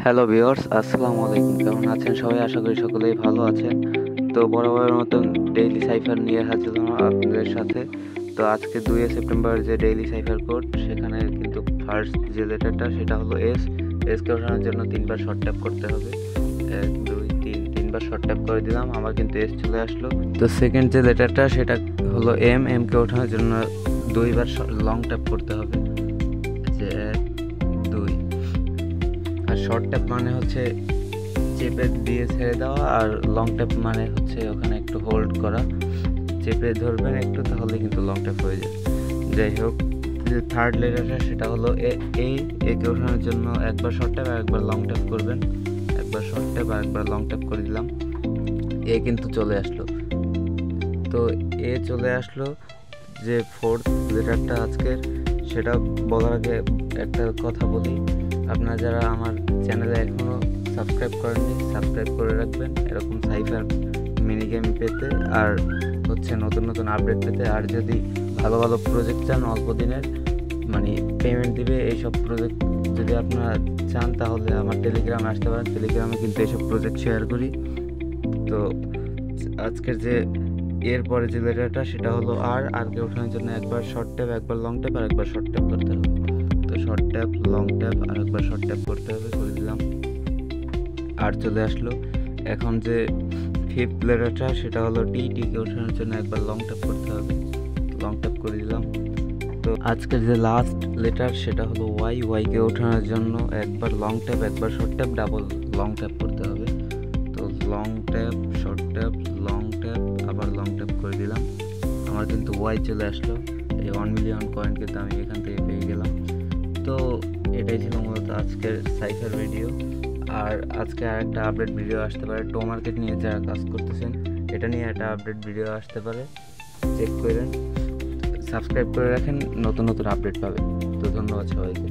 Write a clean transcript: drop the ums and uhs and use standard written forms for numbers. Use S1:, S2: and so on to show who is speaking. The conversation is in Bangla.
S1: হ্যালো ভিউয়ার্স, আসসালামু আলাইকুম। কেমন আছেন সবাই? আশা করি সকলেই ভালো আছেন। তো বরাবরের মতন ডেইলি সাইফার নিয়ে হাজির হলাম আপনাদের সাথে। তো আজকে ২ সেপ্টেম্বর যে ডেইলি সাইফার কোড, সেখানে কিন্তু ফার্স্ট যে লেটারটা সেটা হলো এস। এসকে ওঠানোর জন্য ৩ বার শর্ট ট্যাপ করতে হবে। ১, ২, ৩, ৩ বার শর্ট ট্যাপ করে দিলাম। আমার কিন্তু এস চলে আসলো। তো সেকেন্ড যে লেটারটা সেটা হলো এম। এমকে ওঠানোর জন্য ২ বার লং ট্যাপ করতে হবে। যে ১, ২। আর শর্ট ট্যাপ মানে হচ্ছে চেপে দিয়ে ছেড়ে দেওয়া, আর লং ট্যাপ মানে হচ্ছে ওখানে একটু হোল্ড করা। চেপে ধরবেন একটু, তাহলে কিন্তু লং ট্যাপ হয়ে যায়। যাই হোক, যে থার্ড লেটারটা সেটা হলো এ। একে ওঠানোর জন্য একবার শর্ট ট্যাপ আর একবার লং ট্যাপ করবেন। একবার শর্ট ট্যাপ আর একবার লং ট্যাপ করে দিলাম। এ কিন্তু চলে আসলো। তো এ চলে আসলো। যে ফোর্থ লেটারটা আজকের, সেটা বলার আগে একটা কথা বলি। আপনারা যারা আমার চ্যানেলে এখনও সাবস্ক্রাইব করেননি, সাবস্ক্রাইব করে রাখবেন এরকম সাইফার মিনি গেম পেতে, আর হচ্ছে নতুন নতুন আপডেট পেতে। আর যদি ভালো ভালো প্রজেক্ট চান অল্প দিনের, মানে পেমেন্ট দিবে এইসব প্রজেক্ট যদি আপনারা চান, তাহলে আমার টেলিগ্রামে আসতে পারেন। টেলিগ্রামে কিন্তু এইসব প্রজেক্ট শেয়ার করি। তো আজকের যে এরপরে যে লেটারটা সেটা হলো আরকে ওঠানোর জন্য একবার শর্ট ট্যাপ, একবার লং ট্যাপ আর একবার শর্ট ট্যাপ করতে হবে। তো শর্ট ট্যাপ, লং ট্যাপ আর একবার শর্ট ট্যাপ করতে হবে, করে দিলাম। আর চলে আসলো। এখন যে ফিফথ লেটারটা সেটা হলো টিকে ওঠানোর জন্য একবার লং ট্যাপ করতে হবে। লং ট্যাপ করে দিলাম। তো আজকের যে লাস্ট লেটার সেটা হলো ওয়াইকে ওঠানোর জন্য একবার লং ট্যাপ, একবার short tap, double long tap করতে হবে। তো long tap, short tap, long tap, আবার লং ট্যাপ করে দিলাম। আমার কিন্তু ওয়াই চলে আসলো। এই 1 মিলিয়ন কয়েন কিন্তু আমি এখান থেকে পেয়ে গেলাম। তো এটাই ছিল মূলত আজকের সাইফার ভিডিও। আর আজকে আর একটা আপডেট ভিডিও আসতে পারে টো মার্কেট নিয়ে, যারা কাজ করতেছেন এটা নিয়ে একটা আপডেট ভিডিও আসতে পারে, চেক করেন। সাবস্ক্রাইব করে রাখেন, নতুন নতুন আপডেট পাবেন। তো ধন্যবাদ সবাইকে।